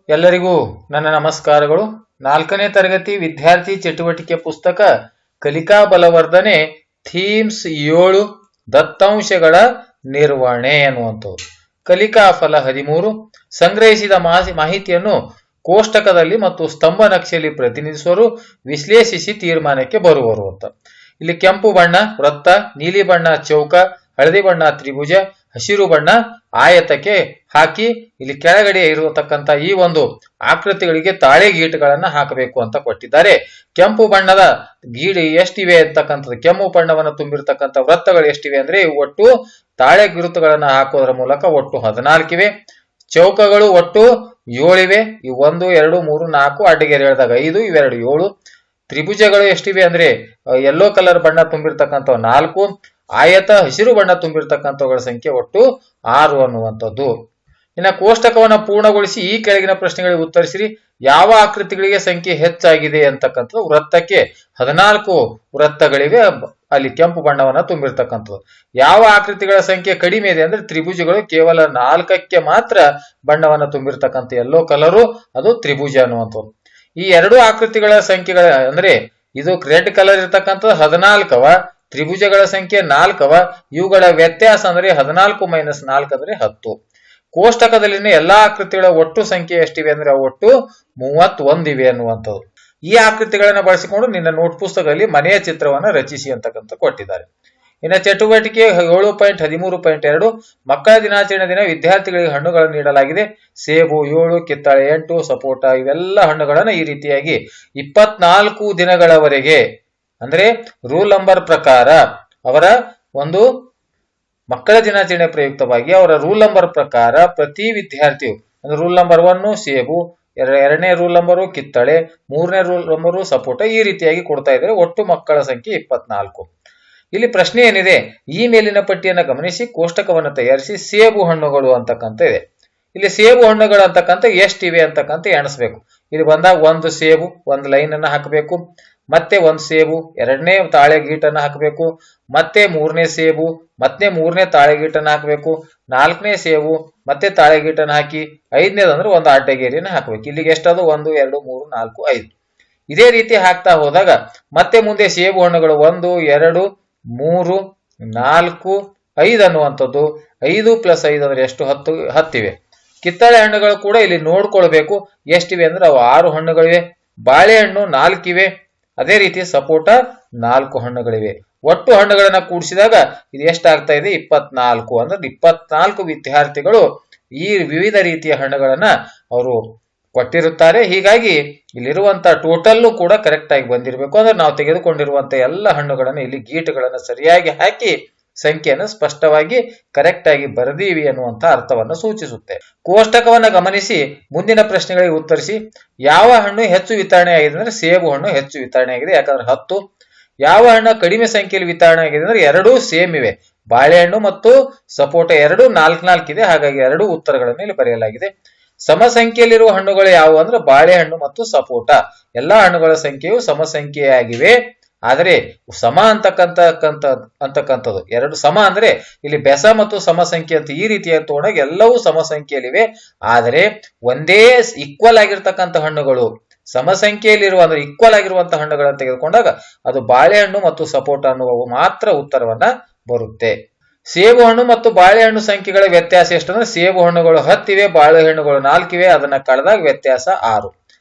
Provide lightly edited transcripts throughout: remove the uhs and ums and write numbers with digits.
ಎಲ್ಲರಿಗೂ ನನ್ನ ನಮಸ್ಕಾರಗಳು. 4ನೇ ತರಗತಿ ವಿದ್ಯಾರ್ಥಿ ಚಟುವಟಿಕೆ ಪುಸ್ತಕ ಕಲಿಕಾ ಬಲವರ್ಧನೆ ಥೀಮ್ಸ್ 7 ದತ್ತಾಂಶಗಳ ನಿರ್ವಹಣೆ ಎನ್ನುವಂಥದ್ದು. ಕಲಿಕಾ ಫಲ 13 ಸಂಗ್ರಹಿಸಿದ ಮಾಹಿತಿಯನ್ನು ಕೋಷ್ಟಕದಲ್ಲಿ ಮತ್ತು ಸ್ತಂಭ ನಕ್ಷೆಯಲ್ಲಿ ಪ್ರತಿನಿಧಿಸುವರು, ವಿಶ್ಲೇಷಿಸಿ ತೀರ್ಮಾನಕ್ಕೆ ಬರುವರು ಅಂತ. ಇಲ್ಲಿ ಕೆಂಪು ಬಣ್ಣ ವೃತ್ತ, ನೀಲಿ ಬಣ್ಣ ಚೌಕ, ಹಳದಿ ಬಣ್ಣ ತ್ರಿಭುಜ, ಹಸಿರು ಬಣ್ಣ ಆಯತಕ್ಕೆ ಹಾಕಿ ಇಲ್ಲಿ ಕೆಳಗಡೆ ಇರತಕ್ಕಂತ ಈ ಒಂದು ಆಕೃತಿಗಳಿಗೆ ತಾಳೆ ಗೀಟುಗಳನ್ನ ಹಾಕಬೇಕು ಅಂತ ಕೊಟ್ಟಿದ್ದಾರೆ. ಕೆಂಪು ಬಣ್ಣದ ಗೀಡು ಎಷ್ಟಿವೆ ಅಂತಕ್ಕಂಥದ್ದು, ಕೆಂಪು ಬಣ್ಣವನ್ನು ತುಂಬಿರ್ತಕ್ಕಂಥ ವೃತ್ತಗಳು ಎಷ್ಟಿವೆ ಅಂದ್ರೆ ಒಟ್ಟು ತಾಳೆ ಗುರುತುಗಳನ್ನ ಹಾಕೋದ್ರ ಮೂಲಕ ಒಟ್ಟು 14 ಇವೆ. ಚೌಕಗಳು ಒಟ್ಟು 7 ಇವೆ. ಈ 1 2 3 4 ಅಡ್ಡಗೆರೆ ಎಳೆದಾಗ 5, ಇವೆರಡು 7. ತ್ರಿಭುಜಗಳು ಎಷ್ಟಿವೆ ಅಂದ್ರೆ ಯೆಲ್ಲೋ ಕಲರ್ ಬಣ್ಣ ತುಂಬಿರ್ತಕ್ಕಂಥ 4, ಆಯತ ಹಸಿರು ಬಣ್ಣ ತುಂಬಿರ್ತಕ್ಕಂಥವುಗಳ ಸಂಖ್ಯೆ ಒಟ್ಟು 6 ಅನ್ನುವಂಥದ್ದು. ಇನ್ನು ಕೋಷ್ಟಕವನ್ನು ಪೂರ್ಣಗೊಳಿಸಿ ಈ ಕೆಳಗಿನ ಪ್ರಶ್ನೆಗಳಿಗೆ ಉತ್ತರಿಸಿರಿ. ಯಾವ ಆಕೃತಿಗಳಿಗೆ ಸಂಖ್ಯೆ ಹೆಚ್ಚಾಗಿದೆ ಅಂತಕ್ಕಂಥದ್ದು, ವೃತ್ತಕ್ಕೆ 14 ವೃತ್ತಗಳಿವೆ, ಅಲ್ಲಿ ಕೆಂಪು ಬಣ್ಣವನ್ನ ತುಂಬಿರ್ತಕ್ಕಂಥದ್ದು. ಯಾವ ಆಕೃತಿಗಳ ಸಂಖ್ಯೆ ಕಡಿಮೆ ಇದೆ ಅಂದ್ರೆ ತ್ರಿಭುಜಗಳು ಕೇವಲ 4ಕ್ಕೆ ಮಾತ್ರ ಬಣ್ಣವನ್ನ ತುಂಬಿರ್ತಕ್ಕಂಥ ಯೆಲ್ಲೋ ಕಲರು, ಅದು ತ್ರಿಭುಜ ಅನ್ನುವಂಥದ್ದು. ಈ ಎರಡು ಆಕೃತಿಗಳ ಸಂಖ್ಯೆಗಳ ಅಂದ್ರೆ ಇದು ರೆಡ್ ಕಲರ್ ಇರ್ತಕ್ಕಂಥದ್ದು 14ವ, ತ್ರಿಭುಜಗಳ ಸಂಖ್ಯೆ 4ವ, ಇವುಗಳ ವ್ಯತ್ಯಾಸ ಅಂದ್ರೆ 14 - 4 ಅಂದ್ರೆ 10. ಕೋಷ್ಟಕದಲ್ಲಿನ ಎಲ್ಲಾ ಆಕೃತಿಗಳ ಒಟ್ಟು ಸಂಖ್ಯೆ ಎಷ್ಟಿವೆ ಅಂದ್ರೆ ಒಟ್ಟು 31 ಇವೆ ಅನ್ನುವಂಥದ್ದು. ಈ ಆಕೃತಿಗಳನ್ನ ಬಳಸಿಕೊಂಡು ನಿನ್ನ ನೋಟ್ ಪುಸ್ತಕದಲ್ಲಿ ಮನೆಯ ಚಿತ್ರವನ್ನ ರಚಿಸಿ ಅಂತಕ್ಕಂಥ ಕೊಟ್ಟಿದ್ದಾರೆ. ಇನ್ನು ಚಟುವಟಿಕೆ 7.13.2 ಮಕ್ಕಳ ದಿನಾಚರಣೆ ದಿನ ವಿದ್ಯಾರ್ಥಿಗಳಿಗೆ ಹಣ್ಣುಗಳನ್ನು ನೀಡಲಾಗಿದೆ. ಸೇಬು 7, ಕಿತ್ತಳೆ 8, ಸಪೋಟ ಇವೆಲ್ಲ ಹಣ್ಣುಗಳನ್ನ ಈ ರೀತಿಯಾಗಿ 24 ದಿನಗಳವರೆಗೆ ಅಂದ್ರೆ ರೂಲ್ ನಂಬರ್ ಪ್ರಕಾರ ಅವರ ಒಂದು ಮಕ್ಕಳ ದಿನಾಚರಣೆ ಪ್ರಯುಕ್ತವಾಗಿ ಅವರ ರೂಲ್ ನಂಬರ್ ಪ್ರಕಾರ ಪ್ರತಿ ವಿದ್ಯಾರ್ಥಿಯು ಅಂದ್ರೆ ರೂಲ್ ನಂಬರ್ 1 ಸೇಬು, ಎರಡನೇ ರೂಲ್ ನಂಬರು ಕಿತ್ತಳೆ, ಮೂರನೇ ರೂಲ್ ನಂಬರು ಸಪೋಟ ಈ ರೀತಿಯಾಗಿ ಕೊಡ್ತಾ ಇದ್ದಾರೆ. ಒಟ್ಟು ಮಕ್ಕಳ ಸಂಖ್ಯೆ 24. ಇಲ್ಲಿ ಪ್ರಶ್ನೆ ಏನಿದೆ, ಈ ಮೇಲಿನ ಪಟ್ಟಿಯನ್ನು ಗಮನಿಸಿ ಕೋಷ್ಟಕವನ್ನು ತಯಾರಿಸಿ ಸೇಬು ಹಣ್ಣುಗಳು ಅಂತಕ್ಕಂಥ ಇದೆ. ಇಲ್ಲಿ ಸೇಬು ಹಣ್ಣುಗಳು ಅಂತಕ್ಕಂಥ ಎಷ್ಟಿವೆ ಅಂತಕ್ಕಂಥ ಎಣಿಸ್ಬೇಕು. ಇಲ್ಲಿ ಬಂದಾಗ 1 ಸೇಬು, 1 ಲೈನ್ ಅನ್ನ ಹಾಕಬೇಕು, ಮತ್ತೆ 1 ಸೇಬು, ಎರಡನೇ ತಾಳೆ ಗೀಟನ್ನು ಹಾಕಬೇಕು, ಮತ್ತೆ 3ನೇ ಸೇಬು, ಮತ್ತೆ 3ನೇ ತಾಳೆ ಗೀಟನ್ನು ಹಾಕಬೇಕು, 4ನೇ ಸೇಬು, ಮತ್ತೆ ತಾಳೆ ಗೀಟನ್ನು ಹಾಕಿ 5ನೇದಂದ್ರೆ ಒಂದು ಅಡ್ಡಗೆರೆಯನ್ನು ಹಾಕಬೇಕು. ಇಲ್ಲಿಗೆ ಎಷ್ಟದು 1 2 3 4 5. ಇದೇ ರೀತಿ ಹಾಕ್ತಾ ಹೋದಾಗ ಮತ್ತೆ ಮುಂದೆ ಸೇಬು ಹಣ್ಣುಗಳು 1 2 3 4 5 ಅನ್ನುವಂಥದ್ದು. 5 + 5 ಅಂದ್ರೆ ಎಷ್ಟು 10 ಇವೆ. ಕಿತ್ತಳೆ ಹಣ್ಣುಗಳು ಕೂಡ ಇಲ್ಲಿ ನೋಡ್ಕೊಳ್ಬೇಕು ಎಷ್ಟಿವೆ ಅಂದ್ರೆ ಅವು 6 ಹಣ್ಣುಗಳಿವೆ. ಬಾಳೆಹಣ್ಣು 4 ಇವೆ. ಅದೇ ರೀತಿ ಸಪೋಟ 4 ಹಣ್ಣುಗಳಿವೆ. ಒಟ್ಟು ಹಣ್ಣುಗಳನ್ನ ಕೂಡಿಸಿದಾಗ ಇದು ಎಷ್ಟಾಗ್ತಾ ಇದೆ 24. ಅಂದ್ರೆ 24 ವಿದ್ಯಾರ್ಥಿಗಳು ಈ ವಿವಿಧ ರೀತಿಯ ಹಣ್ಣುಗಳನ್ನ ಅವರು ಕೊಟ್ಟಿರುತ್ತಾರೆ. ಹೀಗಾಗಿ ಇಲ್ಲಿರುವಂತ ಟೋಟಲ್ ಕೂಡ ಕರೆಕ್ಟ್ ಆಗಿ ಬಂದಿರಬೇಕು. ಅಂದ್ರೆ ನಾವು ತೆಗೆದುಕೊಂಡಿರುವಂತ ಎಲ್ಲ ಹಣ್ಣುಗಳನ್ನ ಇಲ್ಲಿ ಗೀಟುಗಳನ್ನ ಸರಿಯಾಗಿ ಹಾಕಿ ಸಂಖ್ಯೆಯನ್ನು ಸ್ಪಷ್ಟವಾಗಿ ಕರೆಕ್ಟ್ ಆಗಿ ಬರೆದೀವಿ ಅನ್ನುವಂತ ಅರ್ಥವನ್ನು ಸೂಚಿಸುತ್ತೆ. ಕೋಷ್ಟಕವನ್ನ ಗಮನಿಸಿ ಮುಂದಿನ ಪ್ರಶ್ನೆಗಳಿಗೆ ಉತ್ತರಿಸಿ. ಯಾವ ಹಣ್ಣು ಹೆಚ್ಚು ವಿತರಣೆ ಆಗಿದೆ ಅಂದ್ರೆ ಸೇಬು ಹಣ್ಣು ಹೆಚ್ಚು ವಿತರಣೆ ಆಗಿದೆ, ಯಾಕಂದ್ರೆ 10. ಯಾವ ಹಣ್ಣು ಕಡಿಮೆ ಸಂಖ್ಯೆಯಲ್ಲಿ ವಿತರಣೆ ಆಗಿದೆ ಅಂದ್ರೆ ಎರಡೂ ಸೇಮ್ ಇವೆ. ಬಾಳೆಹಣ್ಣು ಮತ್ತು ಸಪೋಟ ಎರಡು 4 ಇದೆ, ಹಾಗಾಗಿ ಎರಡು ಉತ್ತರಗಳನ್ನು ಇಲ್ಲಿ ಬರೆಯಲಾಗಿದೆ. ಸಮ ಸಂಖ್ಯೆಯಲ್ಲಿರುವ ಹಣ್ಣುಗಳು ಯಾವುವು ಅಂದ್ರೆ ಬಾಳೆಹಣ್ಣು ಮತ್ತು ಸಪೋಟ. ಎಲ್ಲಾ ಹಣ್ಣುಗಳ ಸಂಖ್ಯೆಯು ಸಮ ಸಂಖ್ಯೆಯಾಗಿವೆ. ಆದರೆ ಸಮ ಅಂತಕ್ಕಂಥದ್ದು ಎರಡು ಸಮ ಅಂದ್ರೆ ಇಲ್ಲಿ ಬೆಸ ಮತ್ತು ಸಮ ಸಂಖ್ಯೆ ಅಂತ ಈ ರೀತಿಯಾಗಿ ತಗೊಂಡಾಗ ಎಲ್ಲವೂ ಸಮ ಸಂಖ್ಯೆಯಲ್ಲಿವೆ. ಆದರೆ ಒಂದೇ ಈಕ್ವಲ್ ಆಗಿರ್ತಕ್ಕಂಥ ಹಣ್ಣುಗಳು ಸಮ ಸಂಖ್ಯೆಯಲ್ಲಿರುವ ಅಂದ್ರೆ ಈಕ್ವಲ್ ಆಗಿರುವಂತಹ ಹಣ್ಣುಗಳನ್ನು ತೆಗೆದುಕೊಂಡಾಗ ಅದು ಬಾಳೆಹಣ್ಣು ಮತ್ತು ಸಪೋಟ ಅನ್ನುವ ಮಾತ್ರ ಉತ್ತರವನ್ನ ಬರುತ್ತೆ. ಸೇಬು ಹಣ್ಣು ಮತ್ತು ಬಾಳೆಹಣ್ಣು ಸಂಖ್ಯೆಗಳ ವ್ಯತ್ಯಾಸ ಎಷ್ಟಂದ್ರೆ ಸೇಬು ಹಣ್ಣುಗಳು 10 ಇವೆ, ಬಾಳೆಹಣ್ಣುಗಳು 4 ಇವೆ. ಅದನ್ನ ಕಳೆದಾಗ ವ್ಯತ್ಯಾಸ 6.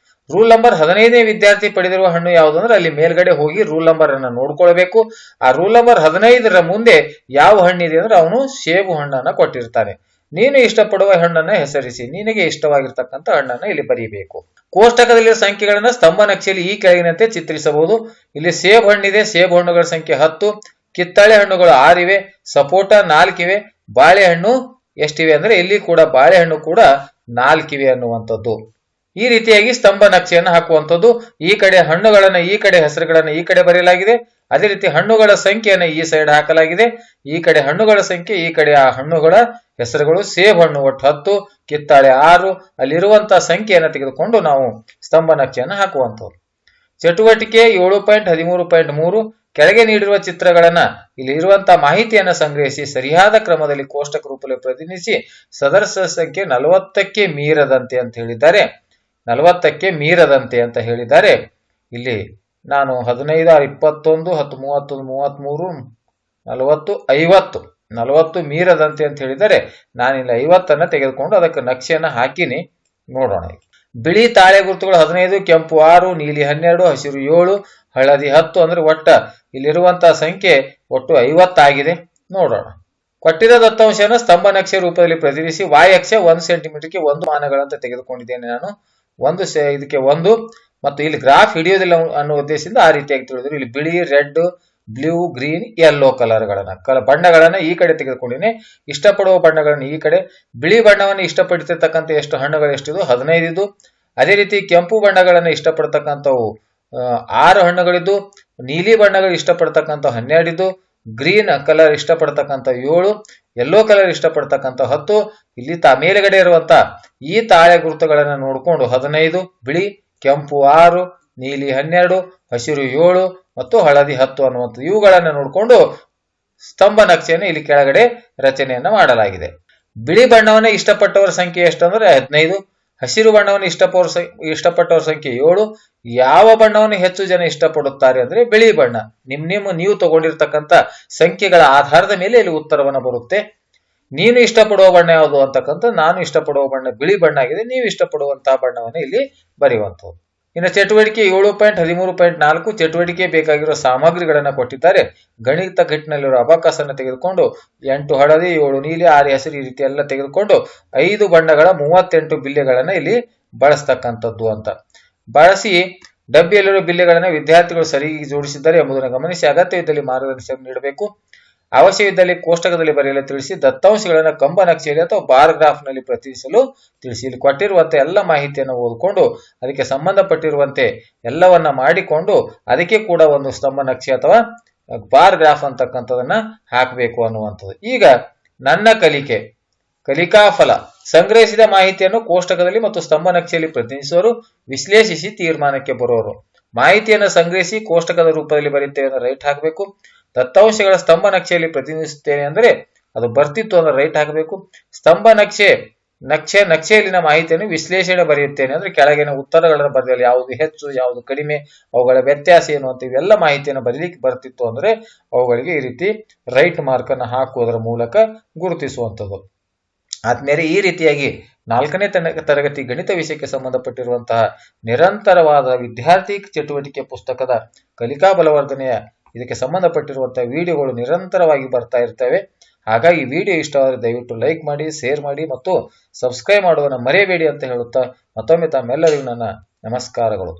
ರೂಲ್ ನಂಬರ್ 15ನೇ ವಿದ್ಯಾರ್ಥಿ ಪಡೆದಿರುವ ಹಣ್ಣು ಯಾವುದು ಅಂದ್ರೆ ಅಲ್ಲಿ ಮೇಲ್ಗಡೆ ಹೋಗಿ ರೂಲ್ ನಂಬರ್ ಅನ್ನ ನೋಡ್ಕೊಳ್ಬೇಕು. ಆ ರೂಲ್ ನಂಬರ್ 15ರ ಮುಂದೆ ಯಾವ ಹಣ್ಣಿದೆ ಅಂದ್ರೆ ಅವನು ಸೇಬು ಹಣ್ಣನ್ನ ಕೊಟ್ಟಿರ್ತಾನೆ. ನೀನು ಇಷ್ಟಪಡುವ ಹಣ್ಣನ್ನ ಹೆಸರಿಸಿ, ನಿನಗೆ ಇಷ್ಟವಾಗಿರ್ತಕ್ಕಂಥ ಹಣ್ಣನ್ನ ಇಲ್ಲಿ ಬರೀಬೇಕು. ಕೋಷ್ಟಕದಲ್ಲಿರುವ ಸಂಖ್ಯೆಗಳನ್ನ ಸ್ತಂಭ ನಕ್ಷೆಯಲ್ಲಿ ಈ ಕೆಳಗಿನಂತೆ ಚಿತ್ರಿಸಬಹುದು. ಇಲ್ಲಿ ಸೇಬು ಹಣ್ಣಿದೆ, ಸೇಬು ಹಣ್ಣುಗಳ ಸಂಖ್ಯೆ 10, ಕಿತ್ತಳೆ ಹಣ್ಣುಗಳು 6 ಇವೆ, ಸಪೋಟ 4 ಇವೆ, ಬಾಳೆಹಣ್ಣು ಎಷ್ಟಿವೆ ಅಂದ್ರೆ ಇಲ್ಲಿ ಕೂಡ ಬಾಳೆಹಣ್ಣು ಕೂಡ 4 ಇವೆ ಅನ್ನುವಂಥದ್ದು. ಈ ರೀತಿಯಾಗಿ ಸ್ತಂಭ ನಕ್ಷೆಯನ್ನು ಹಾಕುವಂಥದ್ದು. ಈ ಕಡೆ ಹಣ್ಣುಗಳನ್ನ ಈ ಕಡೆ ಹೆಸರುಗಳನ್ನ ಈ ಕಡೆ ಬರೆಯಲಾಗಿದೆ. ಅದೇ ರೀತಿ ಹಣ್ಣುಗಳ ಸಂಖ್ಯೆಯನ್ನು ಈ ಸೈಡ್ ಹಾಕಲಾಗಿದೆ. ಈ ಕಡೆ ಹಣ್ಣುಗಳ ಸಂಖ್ಯೆ, ಈ ಕಡೆ ಆ ಹಣ್ಣುಗಳ ಹೆಸರುಗಳು. ಸೇಬು ಹಣ್ಣು ಒಟ್ಟು 10, ಕಿತ್ತಾಳೆ 6. ಅಲ್ಲಿರುವಂತಹ ಸಂಖ್ಯೆಯನ್ನು ತೆಗೆದುಕೊಂಡು ನಾವು ಸ್ತಂಭ ನಕ್ಷೆಯನ್ನು ಹಾಕುವಂಥದ್ದು. ಚಟುವಟಿಕೆ 7.13.3 ಕೆಳಗೆ ನೀಡಿರುವ ಚಿತ್ರಗಳನ್ನ ಇಲ್ಲಿ ಇರುವಂತಹ ಮಾಹಿತಿಯನ್ನ ಸಂಗ್ರಹಿಸಿ ಸರಿಯಾದ ಕ್ರಮದಲ್ಲಿ ಕೋಷ್ಟಕ ರೂಪದಲ್ಲಿ ಪ್ರತಿನಿಧಿಸಿ ಸದಸ್ಯ ಸಂಖ್ಯೆ 40ಕ್ಕೆ ಮೀರದಂತೆ ಅಂತ ಹೇಳಿದ್ದಾರೆ. 40ಕ್ಕೆ ಮೀರದಂತೆ ಅಂತ ಹೇಳಿದ್ದಾರೆ. ಇಲ್ಲಿ ನಾನು 15, 21, 10, 31, 33, 40, 50, 40 ಮೀರದಂತೆ ಅಂತ ಹೇಳಿದರೆ ನಾನಿಲ್ಲಿ 50 ತೆಗೆದುಕೊಂಡು ಅದಕ್ಕೆ ನಕ್ಷೆಯನ್ನು ಹಾಕಿನಿ. ನೋಡೋಣ. ಬಿಳಿ ತಾಳೆ ಗುರುತುಗಳು 15, ಕೆಂಪು 6, ನೀಲಿ 12, ಹಸಿರು 7, ಹಳದಿ 10 ಅಂದ್ರೆ ಒಟ್ಟ ಇಲ್ಲಿರುವಂತಹ ಸಂಖ್ಯೆ ಒಟ್ಟು 50 ಆಗಿದೆ. ನೋಡೋಣ. ಕೊಟ್ಟಿರೋ ದತ್ತಾಂಶವನ್ನು ಸ್ತಂಭ ನಕ್ಷೆ ರೂಪದಲ್ಲಿ ಪ್ರತಿನಿಧಿಸಿ y ಅಕ್ಷ 1 ಸೆಂಟಿಮೀಟರ್ಗೆ 1 ಮಾನಗಳಂತ ತೆಗೆದುಕೊಂಡಿದ್ದೇನೆ ನಾನು. ಇದಕ್ಕೆ 1 ಮತ್ತು ಇಲ್ಲಿ ಗ್ರಾಫ್ ಹಿಡಿಯೋದಿಲ್ಲ ಅನ್ನೋ ಉದ್ದೇಶದಿಂದ ಆ ರೀತಿಯಾಗಿ ತಿಳಿದ್ರು. ಇಲ್ಲಿ ಬಿಳಿ, ರೆಡ್, ಬ್ಲೂ, ಗ್ರೀನ್, ಯೆಲ್ಲೋ ಬಣ್ಣಗಳನ್ನ ಈ ಕಡೆ ತೆಗೆದುಕೊಂಡಿನಿ. ಇಷ್ಟಪಡುವ ಬಣ್ಣಗಳನ್ನು ಈ ಕಡೆ. ಬಿಳಿ ಬಣ್ಣವನ್ನು ಇಷ್ಟಪಡ್ತಿರ್ತಕ್ಕಂಥ ಎಷ್ಟು ಹಣ್ಣುಗಳು ಎಷ್ಟಿದು? 15 ಇದು. ಅದೇ ರೀತಿ ಕೆಂಪು ಬಣ್ಣಗಳನ್ನು ಇಷ್ಟಪಡ್ತಕ್ಕಂಥವು 6 ಹಣ್ಣುಗಳಿದ್ದು, ನೀಲಿ ಬಣ್ಣಗಳು ಇಷ್ಟಪಡ್ತಕ್ಕಂಥ 12 ಇದ್ದು, ಗ್ರೀನ್ ಕಲರ್ ಇಷ್ಟಪಡ್ತಕ್ಕಂಥ 7, ಯೆಲ್ಲೋ ಕಲರ್ ಇಷ್ಟಪಡ್ತಕ್ಕಂಥ 10. ಇಲ್ಲಿ ಮೇಲೆಗಡೆ ಇರುವಂತ ಈ ತಾಳೆ ಗುರುತುಗಳನ್ನು ನೋಡಿಕೊಂಡು 15, ಬಿಳಿ, ಕೆಂಪು 6, ನೀಲಿ 12, ಹಸಿರು 7 ಮತ್ತು ಹಳದಿ 10 ಅನ್ನುವಂಥದ್ದು ಇವುಗಳನ್ನು ನೋಡಿಕೊಂಡು ಸ್ತಂಭ ನಕ್ಷೆಯನ್ನು ಇಲ್ಲಿ ಕೆಳಗಡೆ ರಚನೆಯನ್ನ ಮಾಡಲಾಗಿದೆ. ಬಿಳಿ ಬಣ್ಣವನ್ನ ಇಷ್ಟಪಟ್ಟವರ ಸಂಖ್ಯೆ ಎಷ್ಟು ಅಂದ್ರೆ 15. ಹಸಿರು ಬಣ್ಣವನ್ನು ಇಷ್ಟಪಟ್ಟವರ ಸಂಖ್ಯೆ 7. ಯಾವ ಬಣ್ಣವನ್ನು ಹೆಚ್ಚು ಜನ ಇಷ್ಟಪಡುತ್ತಾರೆ ಅಂದ್ರೆ ಬಿಳಿ ಬಣ್ಣ. ನೀವು ತಗೊಂಡಿರ್ತಕ್ಕಂಥ ಸಂಖ್ಯೆಗಳ ಆಧಾರದ ಮೇಲೆ ಇಲ್ಲಿ ಉತ್ತರವನ್ನು ಬರುತ್ತೆ. ನೀನು ಇಷ್ಟಪಡುವ ಬಣ್ಣ ಯಾವುದು ಅಂತಕ್ಕಂಥ ನಾನು ಇಷ್ಟಪಡುವ ಬಣ್ಣ ಬಿಳಿ ಬಣ್ಣ ಆಗಿದೆ. ನೀವು ಇಷ್ಟಪಡುವಂತಹ ಬಣ್ಣವನ್ನು ಇಲ್ಲಿ ಬರೆಯುವಂಥದ್ದು. ಇನ್ನು ಚಟುವಟಿಕೆ 7.13.4 ಚಟುವಟಿಕೆ ಬೇಕಾಗಿರುವ ಸಾಮಗ್ರಿಗಳನ್ನ ಕೊಟ್ಟಿದ್ದಾರೆ. ಗಣಿತ ಘಟ್ಟಿನಲ್ಲಿರುವ ಅಬಾಕಸ್ ಅನ್ನು ತೆಗೆದುಕೊಂಡು 8 ಹಳದಿ, 7 ನೀಲಿ, 6 ಹಸಿರು ಈ ರೀತಿ ಎಲ್ಲ ತೆಗೆದುಕೊಂಡು 5 ಬಣ್ಣಗಳ 38 ಬಿಲ್ಲೆಗಳನ್ನ ಇಲ್ಲಿ ಬಳಸ್ತಕ್ಕಂಥದ್ದು ಅಂತ ಬಳಸಿ ಡಬ್ಬಿಯಲ್ಲಿರುವ ಬಿಲ್ಲೆಗಳನ್ನ ವಿದ್ಯಾರ್ಥಿಗಳು ಸರಿಯಾಗಿ ಜೋಡಿಸಿದ್ದಾರೆ ಎಂಬುದನ್ನು ಗಮನಿಸಿ ಅಗತ್ಯವಿದ್ದಲ್ಲಿ ಮಾರ್ಗದರ್ಶನ ನೀಡಬೇಕು. ಅವಶ್ಯವಿದ್ದಲ್ಲಿ ಕೋಷ್ಟಕದಲ್ಲಿ ಬರೆಯಲು ತಿಳಿಸಿ. ದತ್ತಾಂಶಗಳನ್ನು ಕಂಬ ನಕ್ಷೆಯಲ್ಲಿ ಅಥವಾ ಬಾರ್ ಗ್ರಾಫ್ ನಲ್ಲಿ ಪ್ರತಿನಿಧಿಸಲು ತಿಳಿಸಿ. ಇಲ್ಲಿ ಕೊಟ್ಟಿರುವಂತೆ ಎಲ್ಲ ಮಾಹಿತಿಯನ್ನು ಓದಿಕೊಂಡು ಅದಕ್ಕೆ ಸಂಬಂಧಪಟ್ಟಿರುವಂತೆ ಎಲ್ಲವನ್ನ ಮಾಡಿಕೊಂಡು ಅದಕ್ಕೆ ಕೂಡ ಒಂದು ಸ್ತಂಭ ನಕ್ಷೆ ಅಥವಾ ಬಾರ್ ಗ್ರಾಫ್ ಅಂತಕ್ಕಂಥದನ್ನ ಹಾಕಬೇಕು ಅನ್ನುವಂಥದ್ದು. ಈಗ ನನ್ನ ಕಲಿಕಾ ಫಲ ಸಂಗ್ರಹಿಸಿದ ಮಾಹಿತಿಯನ್ನು ಕೋಷ್ಟಕದಲ್ಲಿ ಮತ್ತು ಸ್ತಂಭ ನಕ್ಷೆಯಲ್ಲಿ ಪ್ರತಿನಿಧಿಸುವರು. ವಿಶ್ಲೇಷಿಸಿ ತೀರ್ಮಾನಕ್ಕೆ ಬರುವರು. ಮಾಹಿತಿಯನ್ನು ಸಂಗ್ರಹಿಸಿ ಕೋಷ್ಟಕದ ರೂಪದಲ್ಲಿ ಬರೆಯುತ್ತೇವೆ ಅಂದ್ರೆ ರೈಟ್ ಹಾಕಬೇಕು. ದತ್ತಾಂಶಗಳ ಸ್ತಂಭ ನಕ್ಷೆಯಲ್ಲಿ ಪ್ರತಿನಿಧಿಸುತ್ತೇನೆ ಅಂದ್ರೆ ಅದು ಬರ್ತಿತ್ತು ಅಂದ್ರೆ ರೈಟ್ ಹಾಕಬೇಕು. ಸ್ತಂಭ ನಕ್ಷೆಯಲ್ಲಿನ ಮಾಹಿತಿಯನ್ನು ವಿಶ್ಲೇಷಣೆ ಬರೆಯುತ್ತೇನೆ ಅಂದ್ರೆ ಕೆಳಗಿನ ಉತ್ತರಗಳನ್ನು ಬರೆದಲ್ಲಿ ಯಾವುದು ಹೆಚ್ಚು ಯಾವುದು ಕಡಿಮೆ ಅವುಗಳ ವ್ಯತ್ಯಾಸ ಏನು ಅಂತ ಇವೆಲ್ಲ ಮಾಹಿತಿಯನ್ನು ಬರೀಲಿಕ್ಕೆ ಬರ್ತಿತ್ತು ಅಂದ್ರೆ ಅವುಗಳಿಗೆ ಈ ರೀತಿ ರೈಟ್ ಮಾರ್ಕ್ ಅನ್ನು ಹಾಕುವುದರ ಮೂಲಕ ಗುರುತಿಸುವಂಥದ್ದು. ಆದ್ಮೇಲೆ ಈ ರೀತಿಯಾಗಿ 4ನೇ ತರಗತಿ ಗಣಿತ ವಿಷಯಕ್ಕೆ ಸಂಬಂಧಪಟ್ಟಿರುವಂತಹ ನಿರಂತರವಾದ ವಿದ್ಯಾರ್ಥಿ ಚಟುವಟಿಕೆ ಪುಸ್ತಕದ ಕಲಿಕಾ ಬಲವರ್ಧನೆಯ ಇದಕ್ಕೆ ಸಂಬಂಧಪಟ್ಟಿರುವಂತಹ ವಿಡಿಯೋಗಳು ನಿರಂತರವಾಗಿ ಬರ್ತಾ ಇರ್ತವೆ. ಹಾಗಾಗಿ ವಿಡಿಯೋ ಇಷ್ಟವಾದರೆ ದಯವಿಟ್ಟು ಲೈಕ್ ಮಾಡಿ, ಶೇರ್ ಮಾಡಿ ಮತ್ತು ಸಬ್ಸ್ಕ್ರೈಬ್ ಮಾಡುವುದನ್ನು ಮರೆಯಬೇಡಿ ಅಂತ ಹೇಳುತ್ತಾ ಮತ್ತೊಮ್ಮೆ ತಮ್ಮೆಲ್ಲರಿಗೂ ನನ್ನ ನಮಸ್ಕಾರಗಳು.